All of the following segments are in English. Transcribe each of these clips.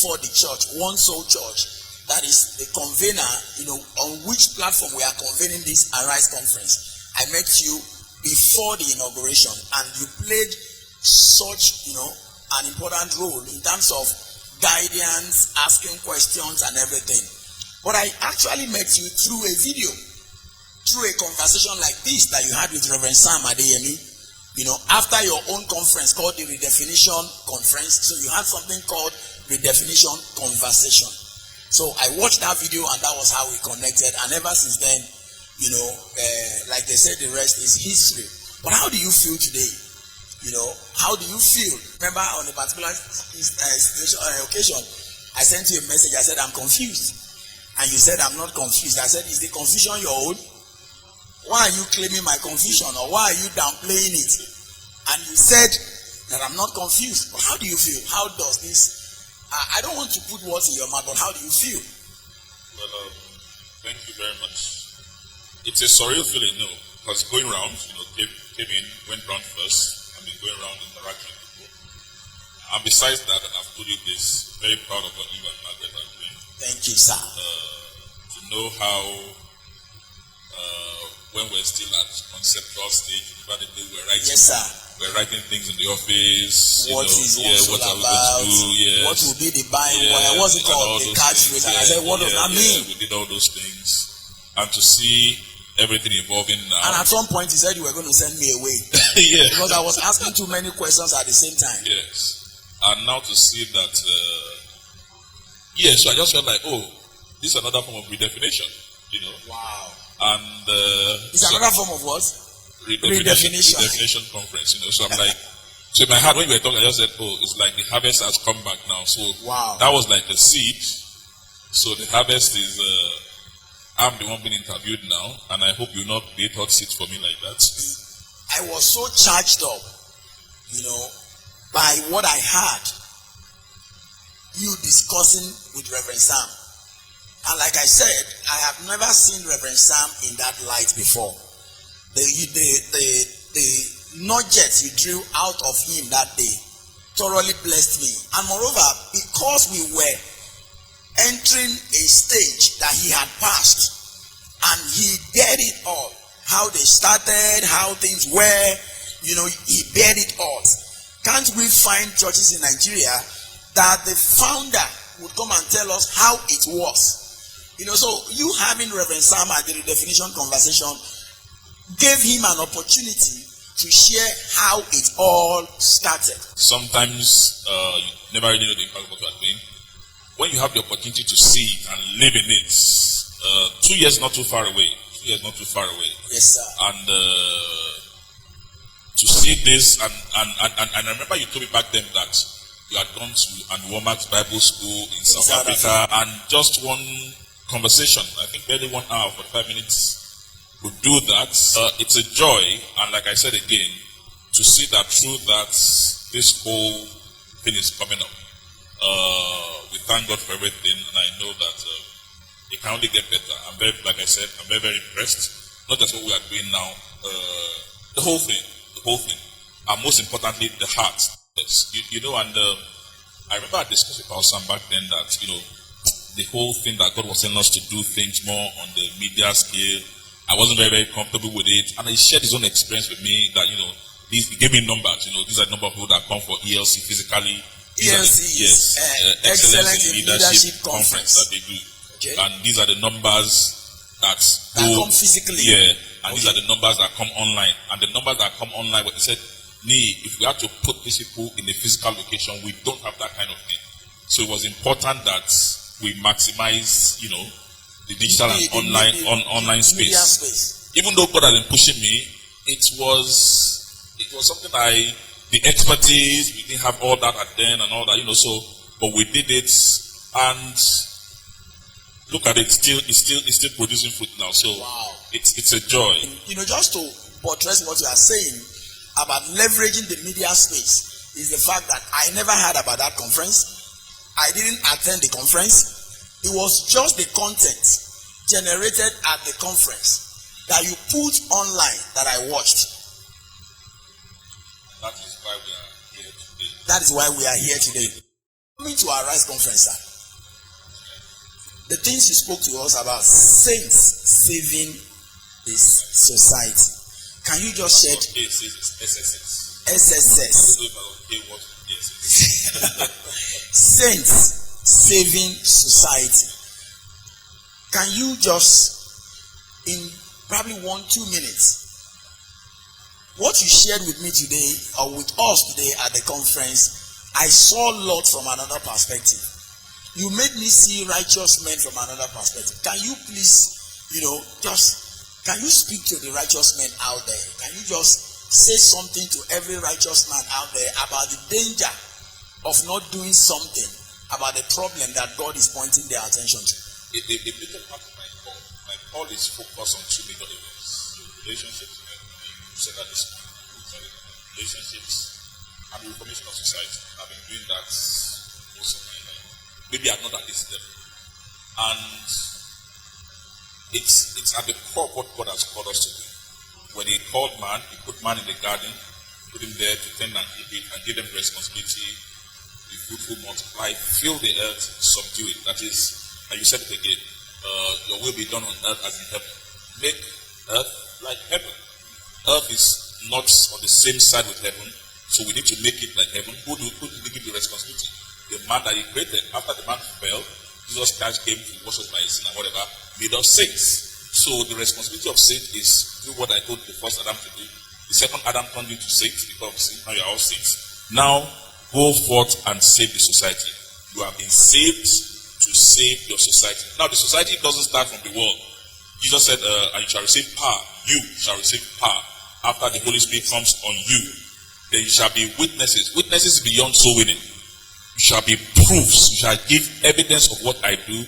before the church, One Soul Church, that is the convener, on which platform we are convening this Arise conference. I met you before the inauguration, and you played such, an important role in terms of guidance, asking questions and everything. But I actually met you through a video, through a conversation like this that you had with Reverend Sam Adeniyi, after your own conference called the Redefinition Conference. So you had something called Redefinition Conversation. So I watched that video, and that was how we connected. And ever since then, like they said, the rest is history. But how do you feel today? How do you feel? Remember on a particular occasion, I sent you a message. I said, I'm confused. And you said, I'm not confused. I said, is the confusion your own? Why are you claiming my confusion? Or why are you downplaying it? And you said that I'm not confused. But how do you feel? How does this... I don't want to put words in your mouth, but how do you feel? Well, thank you very much. It's a surreal feeling, because going around, came in, went round first. Going around interacting with people. And besides that, and I've told you this, very proud of what you and Margaret are doing. Thank you, sir. To know how, when we're still at conceptual stage, about the day we're writing. Yes, sir. We're writing things in the office. What is what are we going to do? Yes. What will be the buying? What's it called? The catchphrase. And I said, what does that mean? We did all those things. And to see everything evolving now. And at some point, he said you were going to send me away. Yeah. Because I was asking too many questions at the same time. Yes. And now to see that, so I just felt like, this is another form of redefinition, Wow. And it's another form of what? Redefinition conference, So I'm like, so in my heart, when we were talking, I just said, it's like the harvest has come back now. So wow. That was like the seed. So the harvest is, I'm the one being interviewed now, and I hope you'll not be a hot seat for me like that. I was so charged up, by what I heard you discussing with Reverend Sam. And like I said, I have never seen Reverend Sam in that light before. The nuggets you drew out of him that day thoroughly blessed me. And moreover, because we were entering a stage that he had passed, and he dared it all. How they started, how things were, he dared it all. Can't we find churches in Nigeria that the founder would come and tell us how it was? So you having Reverend Sam at the Redefinition Conversation gave him an opportunity to share how it all started. Sometimes you never really know the impact of what you are doing. When you have the opportunity to see it and live in it, 2 years not too far away. 2 years not too far away. Yes, sir. And to see this, and I remember you told me back then that you had gone to Womack's Bible School in South Africa, and just one conversation, I think barely 1 hour, 45 minutes, would do that. It's a joy, and like I said again, to see that through that this whole thing is coming up. We thank God for everything, and I know that it can only get better. I'm very, like I said, I'm very, very impressed. Not just what we are doing now, the whole thing, and most importantly, the heart. Yes, and I remember I discussed with Pastor Sam back then that the whole thing that God was telling us to do things more on the media scale. I wasn't very, very comfortable with it, and he shared his own experience with me that he gave me numbers. These are the number of people that come for ELC physically. ELC is Excellence in Leadership Conference that they do. Okay. And these are the numbers that come physically. Yeah, and these are the numbers that come online. And the numbers that come online, what he said, if we have to put these people in a physical location, we don't have that kind of thing. So it was important that we maximize, the digital and online space. Even though God has been pushing me, it was something the expertise, we didn't have all that at then and all that, but we did it, and look at it, it's still producing fruit now. So wow. It's a joy. Just to buttress what you are saying about leveraging the media space is the fact that I never heard about that conference. I didn't attend the conference. It was just the content generated at the conference that you put online that I watched. That is why we are here today. That is why we are here today. Coming to our Rise conference, sir. The things you spoke to us about saints saving this society. Can you just shed SSS? Saints saving society. Can you just, in probably 1-2 minutes, what you shared with me today or with us today at the conference, I saw Lot from another perspective. You made me see righteous men from another perspective. Can you please, can you speak to the righteous men out there? Can you just say something to every righteous man out there about the danger of not doing something about the problem that God is pointing their attention to? The bigger part of my call is focused on 2 major areas: relationships, you said that this morning, relationships and the reformation of society. I've been doing that most of my life. Maybe I'm not at this level. And it's at the core of what God has called us to do. When he called man, he put man in the garden, put him there to tend and keep it, and give them responsibility, be fruitful, multiply, fill the earth, subdue it. That is, and you said it again, your will be done on earth as in heaven. Make earth like heaven. Earth is not on the same side with heaven, so we need to make it like heaven. Who did he give the responsibility? The man that he created. After the man fell, Jesus Christ came to wash us by his sin and whatever, made us saints. So the responsibility of saint is do what I told the first Adam to do. The second Adam turned into saints because of sin. Now you are all saints. Now go forth and save the society. You have been saved to save your society. Now the society doesn't start from the world. Jesus said, and you shall receive power. You shall receive power after the Holy Spirit comes on you. Then you shall be witnesses. Witnesses beyond soul winning. You shall be proofs. You shall give evidence of what I do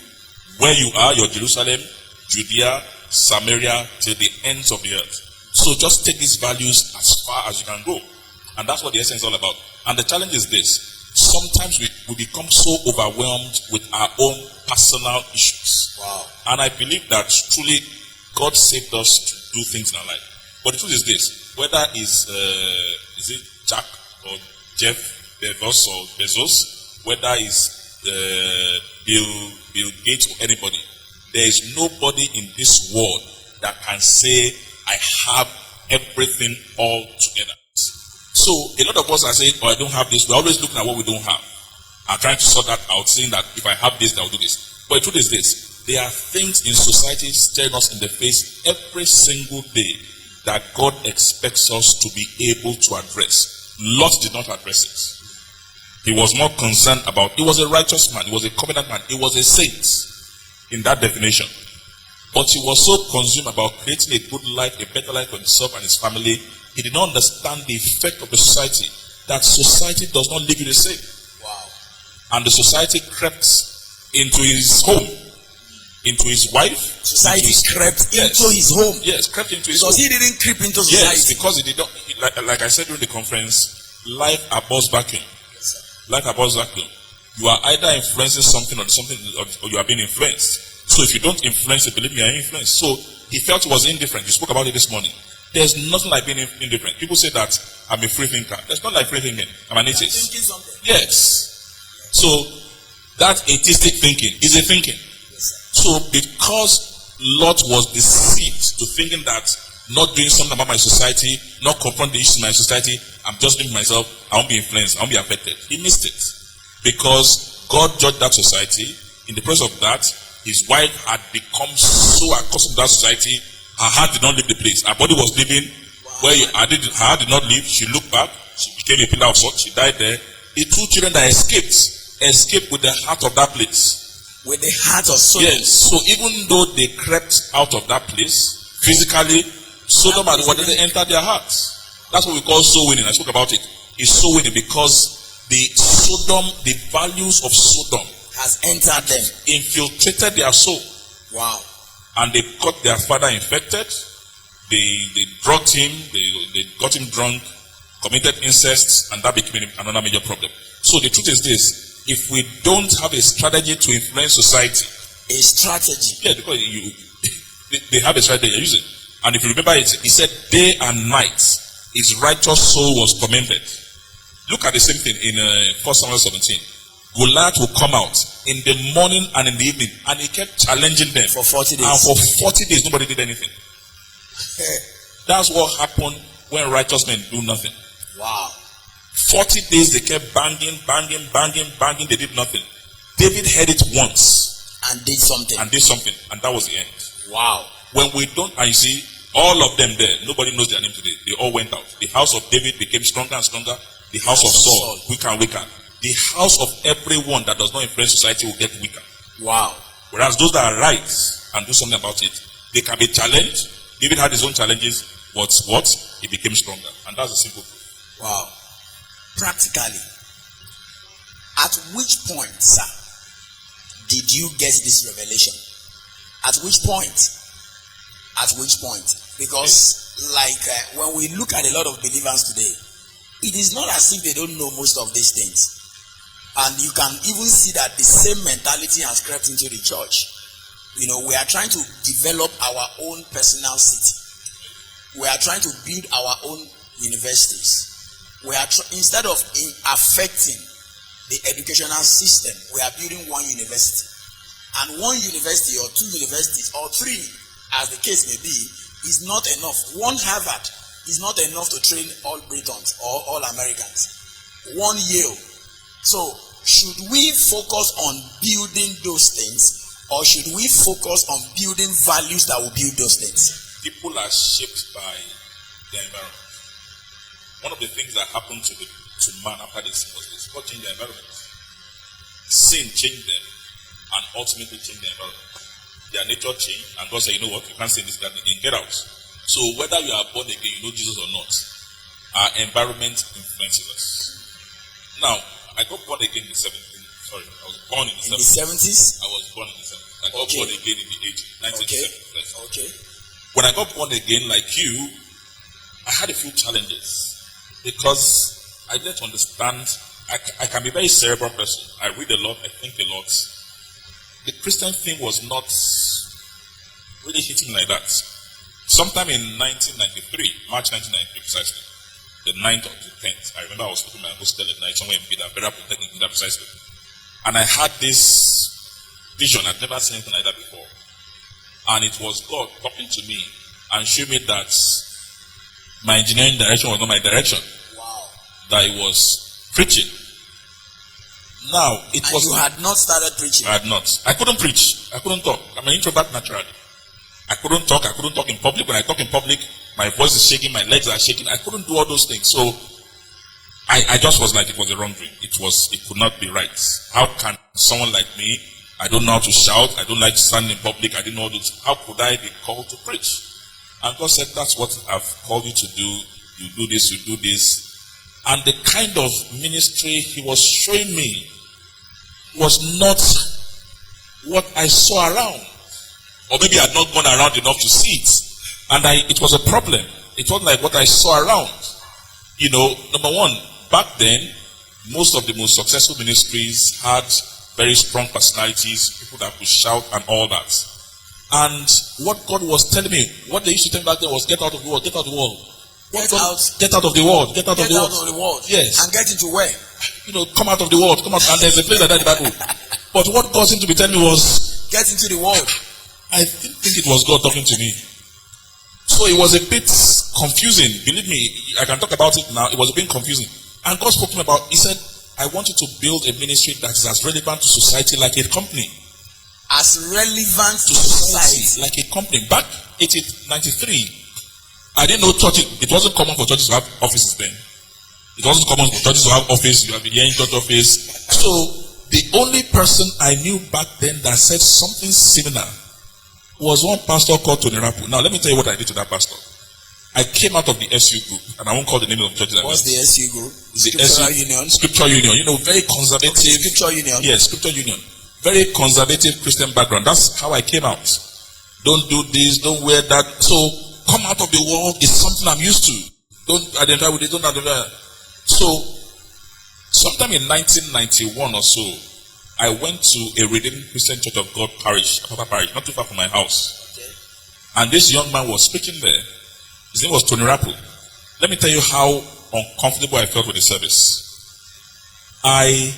where you are, your Jerusalem, Judea, Samaria, till the ends of the earth. So just take these values as far as you can go. And that's what the essence is all about. And the challenge is this. Sometimes we become so overwhelmed with our own personal issues. Wow. And I believe that truly God saved us to do things in our life. But the truth is this. Whether is it Jack or Jeff Bezos or Bezos, whether it's Bill Gates or anybody, there is nobody in this world that can say, I have everything all together. So a lot of us are saying, oh, I don't have this. We're always looking at what we don't have. I'm trying to sort that out, saying that if I have this, I'll do this. But the truth is this. There are things in society staring us in the face every single day that God expects us to be able to address. Lot did not address it. He was more concerned about, he was a righteous man, he was a covenant man, he was a saint in that definition. But he was so consumed about creating a good life, a better life for himself and his family, he did not understand the effect of the society. That society does not leave you the same. Wow. And the society crept into his home, into his wife. Society crept into his home. Yes, crept into his because home. He didn't creep into society. Yes, because he did not. Like I said during the conference, life abhors vacuum. Yes, life abhors vacuum. You are either influencing something or you are being influenced. So if you don't influence it, believe me, you are influenced. So he felt he was indifferent. You spoke about it this morning. There's nothing like being indifferent. People say that I'm a free thinker. There's not like free thinking. I'm an atheist. Thinking something. Yes. So that atheistic thinking is a thinking. Yes, so because Lot was deceived to thinking that not doing something about my society, not confronting the issues in my society, I'm just doing myself, I won't be influenced, I won't be affected. He missed it. Because God judged that society. In the process of that, his wife had become so accustomed to that society. Her heart did not leave the place. Her body was living where her heart did not leave. She looked back. She became a pillar of salt. She died there. The 2 children that escaped with the heart of that place. With the heart of Sodom. Yes. So even though they crept out of that place, physically, Sodom and Gomorrah didn't enter their hearts. That's what we call soul winning. I spoke about it. It's soul winning because the values of Sodom has entered them. Infiltrated their soul. Wow. And they got their father infected. They drugged him. They got him drunk, committed incest, and that became another major problem. So the truth is this: if we don't have a strategy to influence society, a strategy, yeah, because they have a strategy they use it. And if you remember it, he said, day and night his righteous soul was tormented. Look at the same thing in 1 Samuel 17. Goliath will come out in the morning and in the evening, and he kept challenging them for 40 days. And for 40 days, nobody did anything. That's what happened when righteous men do nothing. Wow. 40 days they kept banging. They did nothing. David heard it once and did something, and that was the end. Wow. When we don't, and you see, all of them there, nobody knows their name today. They all went out. The house of David became stronger and stronger. The house of Saul weaker and weaker. The house of everyone that does not influence society will get weaker. Wow. Whereas those that are right and do something about it, they can be challenged. David had his own challenges, but he became stronger. And that's a simple proof. Wow. Practically, at which point, sir, did you get this revelation? At which point? Because when we look at a lot of believers today, it is not as if they don't know most of these things. And you can even see that the same mentality has crept into the church. You know, we are trying to develop our own personal city. We are trying to build our own universities. We are instead of affecting the educational system, we are building one university. And one university or two universities or three, as the case may be, is not enough. One Harvard is not enough to train all Britons or all Americans. One Yale. So, should we focus on building those things, or should we focus on building values that will build those things? People are shaped by the environment. One of the things that happened to man after this was this: God changed the environment. Sin changed them and ultimately changed the environment. Their nature changed, and God said, you know what, you can't stay in this garden again, get out. So whether you are born again, you know Jesus or not, our environment influences us. Now, I got born again in the 70s. Sorry, I was born in the 70s. I was born in the 70s. I got born again in the 80s, 1970s. Okay. When I got born again, like you, I had a few challenges because I didn't understand. I can be a very cerebral person. I read a lot, I think a lot. The Christian thing was not really hitting like that. Sometime in 1993, March 1993 precisely, the 9th or the 10th, I remember I was looking at my hostel at night somewhere in Bida, very protecting Bida precisely. And I had this vision. I'd never seen anything like that before. And it was God talking to me and showing me that my engineering direction was not my direction. Wow. That it was preaching. Now, it was. You had not started preaching? I had not. I couldn't preach. I couldn't talk. I'm an introvert naturally. I couldn't talk in public. When I talk in public, my voice is shaking, my legs are shaking. I couldn't do all those things. So I just was like, it was a wrong dream. It could not be right. How can someone like me, I don't know how to shout, I don't like to stand in public, I didn't know this, how could I be called to preach? And God said, that's what I've called you to do. You do this, you do this. And the kind of ministry he was showing me was not what I saw around. Or maybe I had not gone around enough to see it. And it was a problem. It wasn't like what I saw around. You know, number one, back then, most of the most successful ministries had very strong personalities, people that could shout and all that. And what God was telling me, what they used to tell me back then was, get out of the world, get out of the world. Get out of the world, get out of the world. Yes. And get into where? You know, come out of the world, come out. And there's a place like that in the Bible. But what God seemed to be telling me was, get into the world. I didn't think it was God talking to me. So it was a bit confusing. Believe me, I can talk about it now. It was a bit confusing. And God spoke to me about, he said, I want you to build a ministry that is as relevant to society like a company. As relevant to society like a company. Back 1893, I didn't know churches. It wasn't common for churches to have offices then. It wasn't common for churches to have office. You have been here in church office. So the only person I knew back then that said something similar was one pastor called Tony Rapu. Now let me tell you what I did to that pastor. I came out of the SU group, and I won't call the name of the church. What's the SU group? Scriptural Union. Scripture Union. You know, very conservative. Okay, Scripture Union. Yes, Scripture Union. Very conservative Christian background. That's how I came out. Don't do this, don't wear that. So, come out of the world is something I'm used to. Don't identify with it, don't identify. So, sometime in 1991 or so, I went to a Redeemed Christian Church of God parish, Papa Parish, not too far from my house. Okay. And this young man was speaking there. His name was Tony Rapu. Let me tell you how uncomfortable I felt with the service. I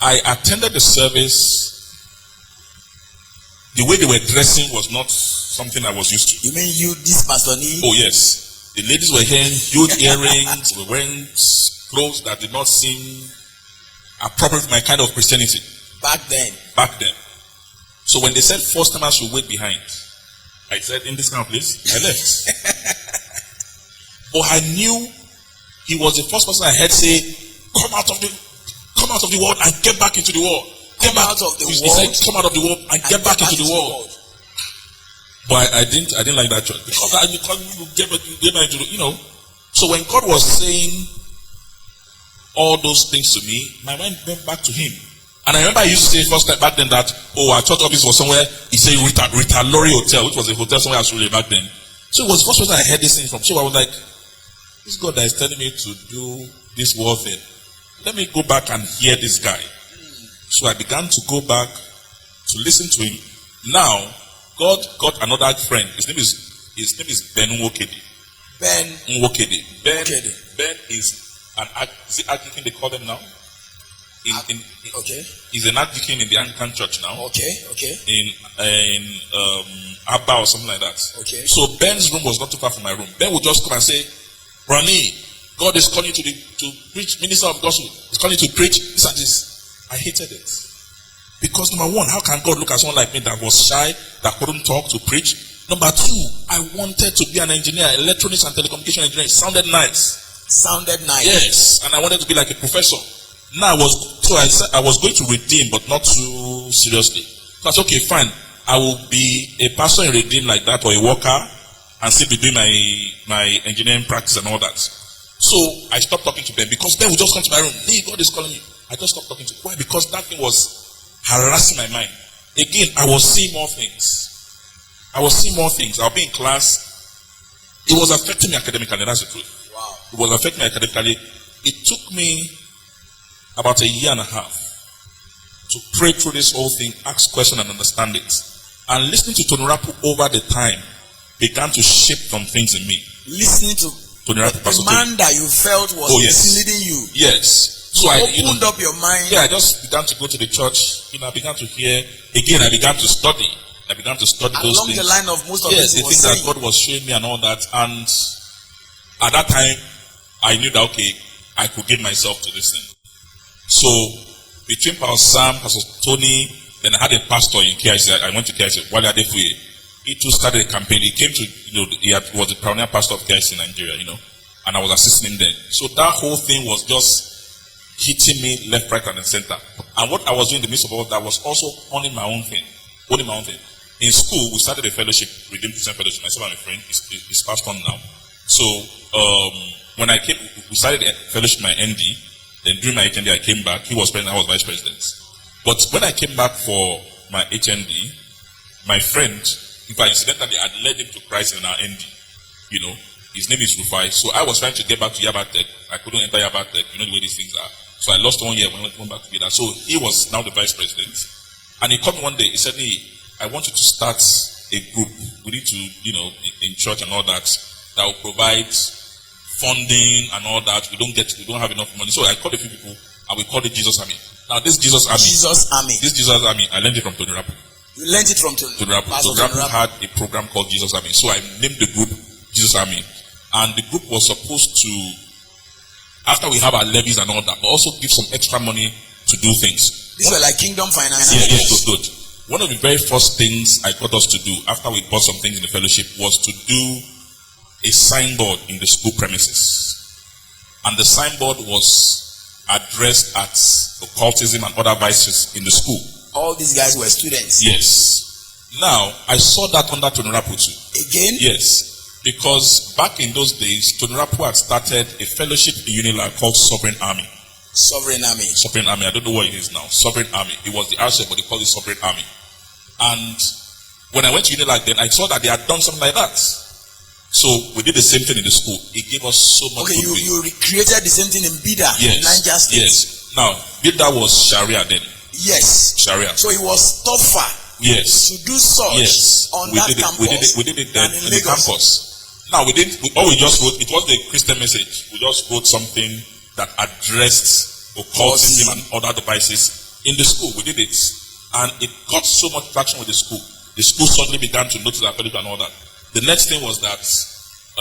I attended the service. The way they were dressing was not something I was used to. You mean this Pastor Ni? Oh yes. The ladies were wearing huge earrings, were wearing clothes that did not seem appropriate to my kind of Christianity. Back then. So when they said first timers should wait behind, I said, in this kind of place, I left. But I knew he was the first person I heard say, come out of the world and get back into the world. He said, come out of the world and get back into the world. But I didn't like that church. Because you get back into the, So when God was saying all those things to me, my mind went back to him. And I remember I used to say first time back then that, our church office was somewhere, he said Rita Lori Hotel, which was a hotel somewhere actually back then. So it was the first person I heard this thing from. So I was like, this God that is telling me to do this world thing, let me go back and hear this guy. So I began to go back to listen to him. Now, God got another friend. His name is Ben Nwokedi. Ben is an archdeacon, they call them now. He's an archdeacon in the Anglican Church now. In Abba or something like that. So Ben's room was not too far from my room. Ben would just come and say, Ronnie, God is calling you to preach, minister of gospel. He's calling you to preach this and this. I hated it. Because number one, how can God look at someone like me that was shy, that couldn't talk to preach? Number two, I wanted to be an engineer, electronics and telecommunication engineer. It sounded nice. Yes, and I wanted to be like a professor. Now I said I was going to Redeem, but not too seriously. So I said, okay, fine. I will be a pastor in Redeem like that, or a worker, and still be doing my engineering practice and all that. So I stopped talking to Ben because Ben would just come to my room. Hey, God is calling you. I just stopped talking to him. Why? Because that thing was harassing my mind. Again, I was seeing more things. I'll be in class. It was affecting me academically. That's the truth. Wow. It was affecting me academically. It took me about a year and a half to pray through this whole thing, ask questions and understand it. And listening to Tony Rapu over the time began to shape some things in me. Listening to Tony Rapu, the man that you felt was misleading you. Yes. So I opened up your mind. Yeah, I just began to go to the church. I began to hear. Again, I began to study. Those things. Along the line of most of the things that God was showing me and all that. And at that time, I knew that, okay, I could give myself to this thing. So, between Pastor Sam, Pastor Tony, then I had a pastor in KIC. I went to KIC, Wale Adekunle. He too started a campaign. He came to, he was the pioneer pastor of KIC in Nigeria, and I was assisting him then. So that whole thing was just hitting me left, right, and center. And what I was doing in the midst of all that was also owning my own thing. In school, we started a fellowship, Redeemed Christian Fellowship. Myself and a friend, it's passed on now. So, when I came, we started a fellowship, my ND. Then during my HND, I came back. He was president, I was vice president. But when I came back for my HND, my friend, in fact, incidentally, I led him to Christ in our ND. His name is Rufai. So I was trying to get back to Yabatech. I couldn't enter Yabatech. The way these things are. So I lost 1 year when I went back to be that. So he was now the vice president. And he called me one day. He said, hey, I want you to start a group. We need to, in church and all that will provide funding and all that. We don't have enough money. So I called a few people and we called it Jesus Army. Now this Jesus Army, I learned it from Tony Rapu. You learned it from Tony Rapu. Tony Rapu had a program called Jesus Army. So I named the group Jesus Army. And the group was supposed to, after we have our levies and all that, but also give some extra money to do things. These were like kingdom finance. Yeah, good. One of the very first things I got us to do after we bought some things in the fellowship was to do a signboard in the school premises. And the signboard was addressed at occultism and other vices in the school. All these guys were students. Yes. Now, I saw that under Tony Rapu too. Again? Yes. Because back in those days, Tony Rapu had started a fellowship in Unilag called Sovereign Army. Sovereign Army. I don't know what it is now. Sovereign Army. It was the RCF, but they called it Sovereign Army. And when I went to Unilag then, I saw that they had done something like that. So we did the same thing in the school. It gave us so much. Okay, you recreated the same thing in Bida, in Niger State. Yes. Now, Bida was Sharia then. Yes. Sharia. So it was tougher. Yes. To do such on that campus. We did it then in the campus. Now we just wrote, it was the Christian message. We just wrote something that addressed occultism and other devices In the school, we did it, and it got so much traction with the school. The school suddenly began to notice our fellowship and all that. The next thing was that,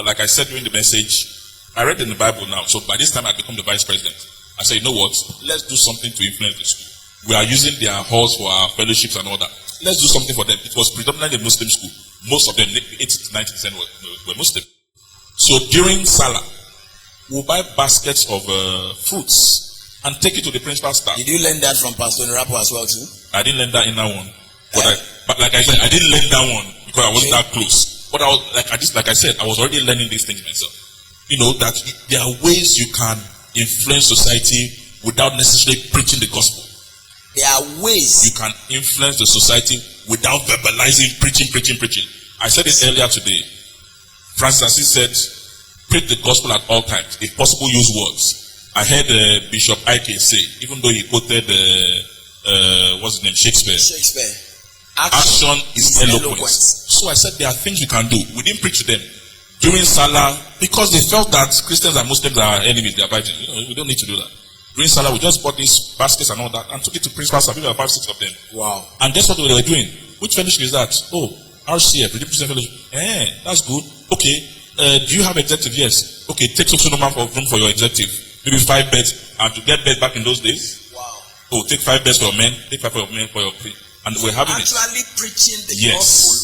like I said during the message, I read in the Bible now, so by this time I become the vice president. I said, you know what, let's do something to influence the school. We are using their halls for our fellowships and all that. Let's do something for them. It was predominantly a Muslim school. Most of them, 80 to 90% were Muslim. So during Salah, we'll buy baskets of fruits and take it to the principal's staff. Did you learn that from Pastor Nrapo as well too? I didn't learn that in that one. But like I said, I didn't learn that one because I wasn't that close. But I was like I said, I was already learning these things myself. You know that there are ways you can influence society without necessarily preaching the gospel. There are ways you can influence the society without verbalizing, preaching. I said it earlier today. Francis Assis said, preach the gospel at all times. If possible, use words. I heard Bishop Ike say, even though he quoted what's his name, Shakespeare. Action is eloquence. So I said there are things you can do. We didn't preach to them during Salah because they felt that Christians and Muslims are enemies. They are fighting. We don't need to do that. During Salah, we just bought these baskets and all that and took it to principals. I think there were 5-6 of them. Wow. And guess what they were doing? Which fellowship is that? Oh, RCF, Redeemed Fellowship. That's good. Okay. Do you have executive? Yes. Okay, take some number of room for your executive. Maybe 5 beds. And to get beds back in those days? Wow. Oh, take 5 beds for your men, take 5 for your men for your free. And we're having actually preaching the gospel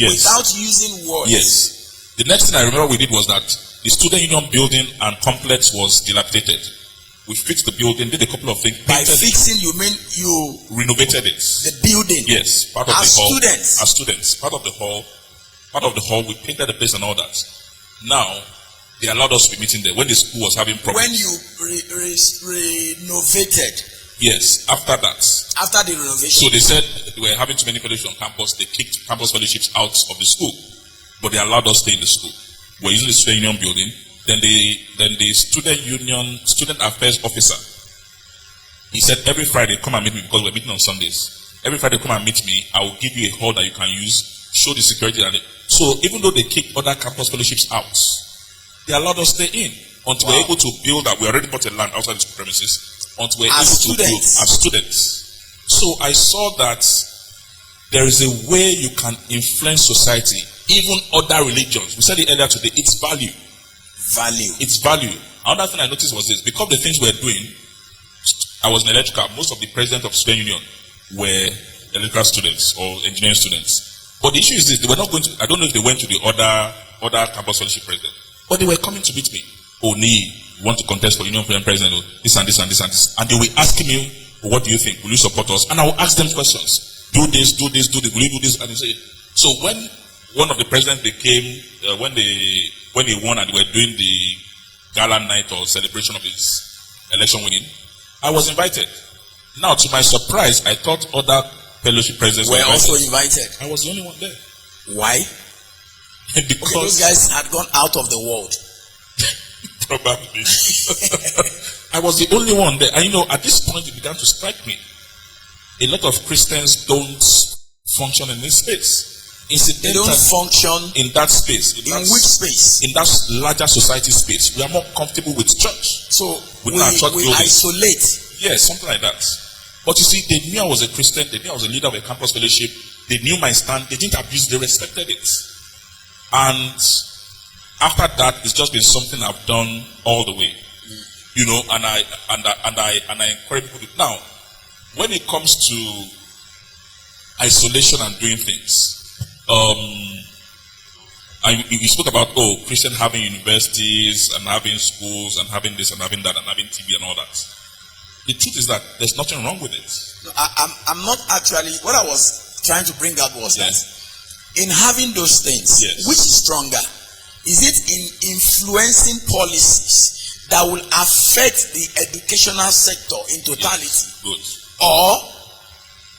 without using words. Yes. The next thing I remember we did was that the student union building and complex was dilapidated. We fixed the building, did a couple of things. By fixing, you mean you renovated it. The building. Yes, part of the hall. Students. As students, part of the hall. We painted the place and all that. Now they allowed us to be meeting there when the school was having problems. When you renovated. Yes, after that. After the renovation. So they said we were having too many fellowships on campus. They kicked campus fellowships out of the school, but they allowed us to stay in the school. We're using the student union building. Then the student affairs officer, he said every Friday come and meet me because we're meeting on Sundays. Every Friday come and meet me. I will give you a hall that you can use. Show the security. So even though they kicked other campus fellowships out, they allowed us to stay in until we're able to build that. We already bought a land outside the school premises. Until we're able to build as students. So I saw that there is a way you can influence society, even other religions. We said it earlier today. It's value. It's value. Another thing I noticed was this: because the things we're doing, I was in electrical. Most of the president of student union were electrical students or engineering students. But the issue is this: they were not going to. I don't know if they went to the other campus fellowship president, but they were coming to meet me. Oh, Adeniyi, you want to contest for union president? Or this and this and this and this, and they were asking me, oh, "What do you think? Will you support us?" And I will ask them questions. Do this. Will you do this? And they say. So when one of the presidents became when he won and they were doing the gala night or celebration of his election winning, I was invited. Now, to my surprise, I thought other fellowship presidents were also invited. I was the only one there. Why? Because those guys had gone out of the world. Probably. I was the only one there. And at this point, it began to strike me. A lot of Christians don't function in this space. They don't function in that space. In which space? In that larger society space. We are more comfortable with church. So we isolate. Yes, something like that. But you see, they knew I was a Christian. They knew I was a leader of a campus fellowship. They knew my stand. They didn't abuse. They respected it. And after that, it's just been something I've done all the way. And I encourage people to. Now, when it comes to isolation and doing things. You spoke about Christian having universities and having schools and having this and having that and having TV and all that. The truth is that there's nothing wrong with it. No, I'm not actually. What I was trying to bring out was that in having those things, which is stronger? Is it in influencing policies that will affect the educational sector in totality, good, or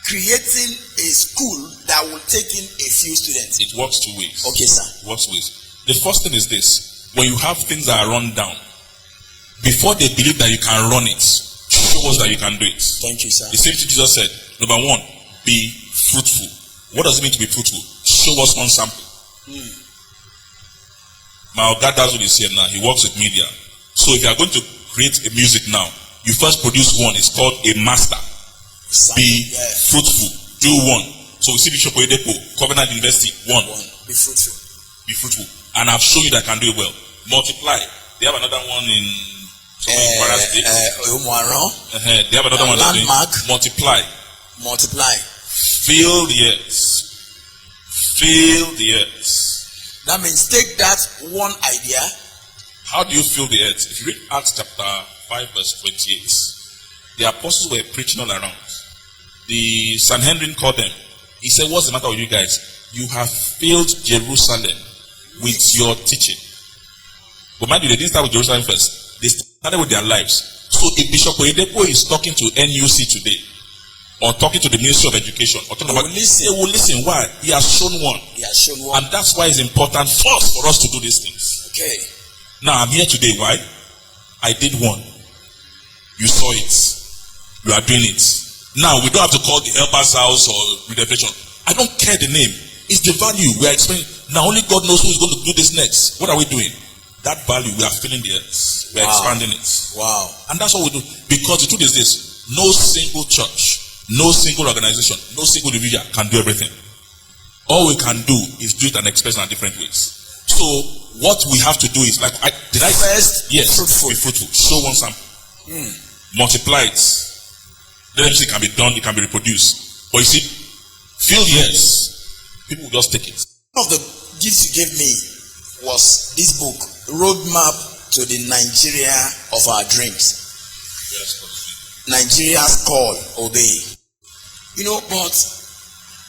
creating a school that will take in a few students? It works 2 ways. Okay, sir. It works 2 ways. The first thing is this: when you have things that are run down, before they believe that you can run it, show us that you can do it. Thank you, sir. The same thing Jesus said. Number 1, be fruitful. What does it mean to be fruitful? Show us one sample. My God does what he's here now. He works with media. So if you are going to create a music now, you first produce one. It's called a master. Be fruitful. Do one. So we see Bishop Oyedepo, Covenant University, one. Be fruitful. Be fruitful. And I've shown you that I can do it well. Multiply. They have another one in they have another one landmark. Multiply. Multiply. Fill the earth. Fill the earth. That means take that one idea. How do you fill the earth? If you read Acts chapter 5 verse 28, the apostles were preaching all around. The Sanhedrin called them. He said, what's the matter with you guys? You have filled Jerusalem with your teaching. But mind you, they didn't start with Jerusalem first. They started with their lives. So if Bishop Oyedepo is talking to NUC today, or talking to the Ministry of Education, or talking about listen. They will listen. Why? He has shown one. He has shown one. And that's why it's important first for us to do these things. Okay. Now I'm here today. Why? I did one. You saw it. You are doing it. Now we don't have to call the helper's house or redemption. I don't care the name. It's the value we are explaining. Now only God knows who is going to do this next. What are we doing? That value we are filling the earth. We are expanding it. Wow. And that's what we do. Because the truth is this: no single church, no single organization, no single individual can do everything. All we can do is do it and express in different ways. So what we have to do is like first, yes, fruitful. Be fruitful. Show one sample. Multiply it. Then it can be done, it can be reproduced. But you see, fill the earth. People will just take it. One of the gifts you gave me was this book, Roadmap to the Nigeria of Our Dreams. Yes, Nigeria's Call, Obey. You know, but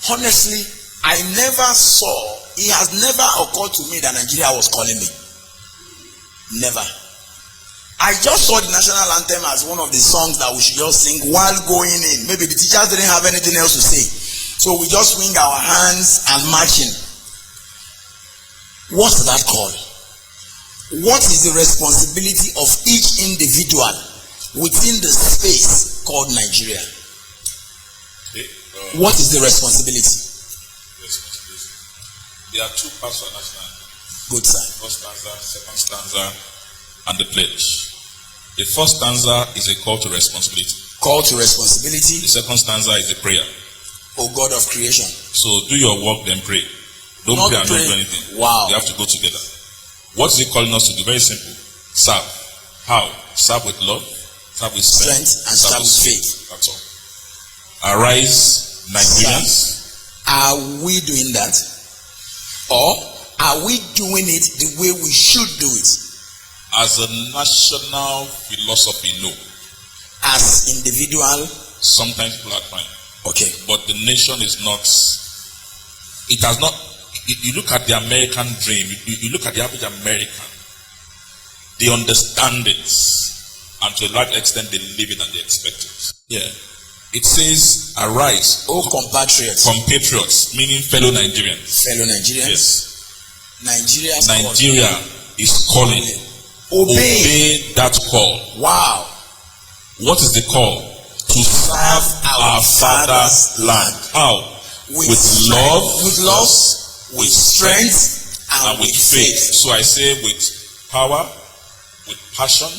honestly, I never saw, it has never occurred to me that Nigeria was calling me. Never. I just saw the national anthem as one of the songs that we should just sing while going in. Maybe the teachers didn't have anything else to say. So we just swing our hands and marching. What's that call? What is the responsibility of each individual within the space called Nigeria? What is the responsibility? There are two parts of national anthem. Good, sir. First stanza, second stanza, and the pledge. The first stanza is a call to responsibility. Call to responsibility. The second stanza is a prayer. O God of creation. So do your work, then pray. Don't pray and don't do anything. Wow. They have to go together. What is he calling us to do? Very simple. Serve. How? Serve with love, serve with strength, and serve with faith. That's all. Arise, Nigerians. Are we doing that? Or are we doing it the way we should do it? As a national philosophy, no. As individual, sometimes people are trying. Okay. But the nation is not. It has not. You look at the American dream. You look at the average American. They understand it, and to a large extent, they live it and they expect it. Yeah. It says, "Arise, O compatriots." Compatriots, meaning fellow Nigerians. Fellow Nigerians. Yes. Nigeria is calling. Obey that call. Wow. What is the call? To serve our Father's land. How? With love, with strength, and with faith. So I say with power, with passion,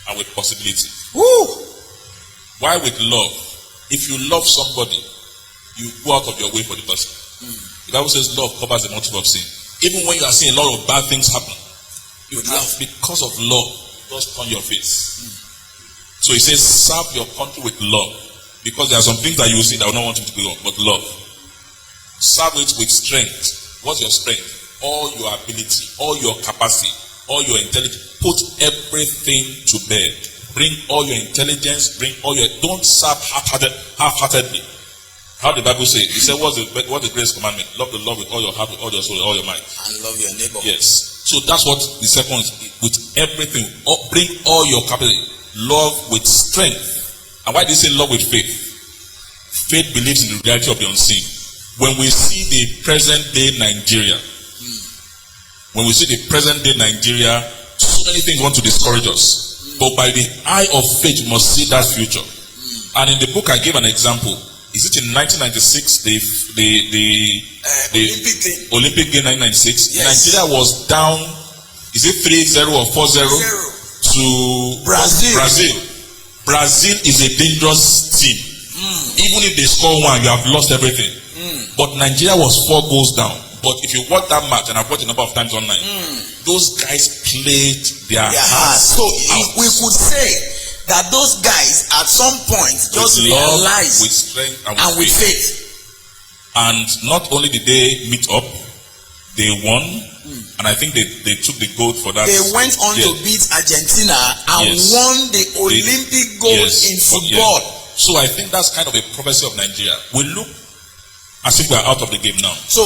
and with possibility. Woo! Why with love? If you love somebody, you go out of your way for the person. The Bible says love covers the multitude of sin. Even when you are seeing a lot of bad things happen, you love because of love. Just turn your face. So he says, serve your country with love. Because there are some things that you will see that I don't want you to do, but love. Serve it with strength. What's your strength? All your ability, all your capacity, all your intelligence. Put everything to bear. Bring all your intelligence, don't serve half-heartedly. How the Bible say? He said, what's the greatest commandment? Love the Lord with all your heart, with all your soul, with all your mind. And love your neighbor. Yes. So that's what the second is. With everything. Bring all your capacity. Love with strength. And why do you say love with faith? Faith believes in the reality of the unseen. When we see the present day Nigeria, so many things want to discourage us. But by the eye of faith, we must see that future. And in the book, I gave an example. Is it in 1996, the Olympic Game 1996? Yes. Nigeria was down, is it 3-0 or 4-0? To Brazil. Brazil is a dangerous team. Even if they score one, you have lost everything. But Nigeria was 4 goals down. But if you watch that match, and I've watched a number of times online, those guys played their hearts. So if we could say that those guys at some point just realized with strength and with faith. And not only did they meet up, they won. And I think they took the gold for that. They went on to beat Argentina and won the Olympic gold in football. So I think that's kind of a prophecy of Nigeria. We look as if we are out of the game now. So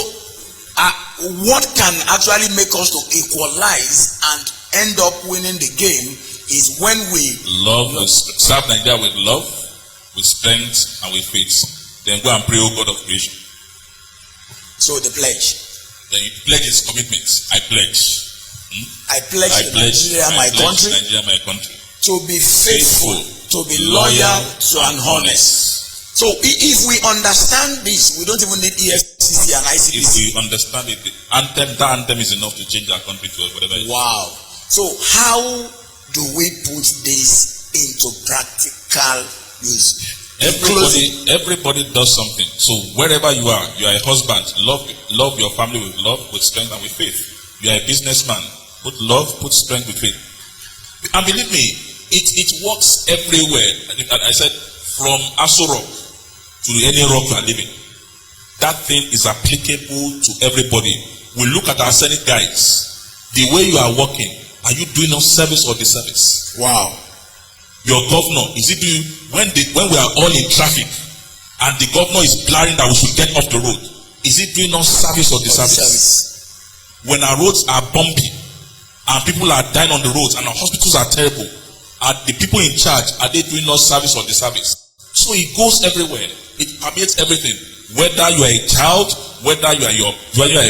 what can actually make us to equalize and end up winning the game is when we serve Nigeria with love, with strength, and with faith. Then go and pray, O God of creation. So the pledge. Then you pledge is commitment. I pledge. I pledge Nigeria, my country. Nigeria, my country. To be faithful, to be loyal, and honest. So if we understand this, we don't even need EFCC and ICPC. If we understand it, that anthem is enough to change our country to whatever it is. Wow. So how do we put this into practical use? Everybody does something. So wherever you are a husband, love your family with love, with strength, and with faith. You are a businessman, put love, put strength with faith. And believe me, it works everywhere. I said, from Aso Rock to any rock you are living, that thing is applicable to everybody. We look at our Senate guys. The way you are working, are you doing us service or disservice? Wow. Your governor, is it doing when we are all in traffic and the governor is blaring that we should get off the road, is it doing us service or disservice? When our roads are bumpy and people are dying on the roads and our hospitals are terrible, are the people in charge, are they doing us service or disservice? So it goes everywhere. It permeates everything. Whether you are a child, whether you are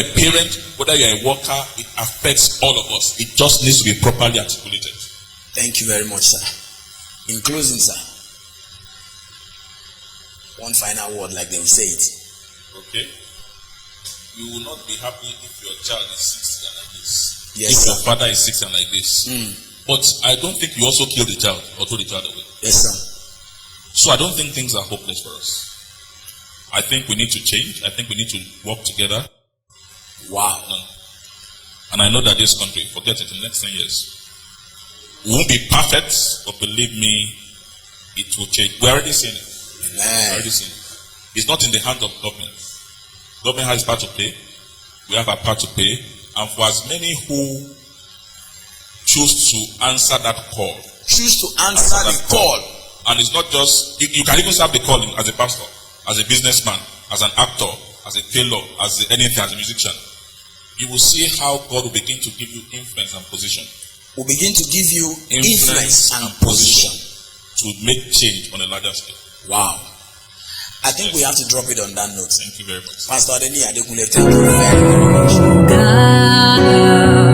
a parent, whether you are a worker, it affects all of us. It just needs to be properly articulated. Thank you very much, sir. In closing, sir, one final word, like they will say it. Okay. You will not be happy if your child is 60 and like this. Yes, if sir. your father is 60 and like this. But I don't think you also kill the child or throw the child away. Yes, sir. So I don't think things are hopeless for us. I think we need to change. I think we need to work together. Wow. And I know that this country, forget it, in the next 10 years, we won't be perfect, but believe me, it will change. We're already seeing it. Amen. Already seeing it. It's not in the hands of government. Government has a part to play. We have a part to play. And for as many who choose to answer that call. Choose to answer the call. And it's not just, you can even serve the calling as a pastor, as a businessman, as an actor, as a tailor, as anything, as a musician. You will see how God will begin to give you influence and position. Will begin to give you influence and position to make change on a larger scale. Wow. I think we have to drop it on that note. Thank you very much. Pastor Adeniyi, Adekunle, thank you very, very much.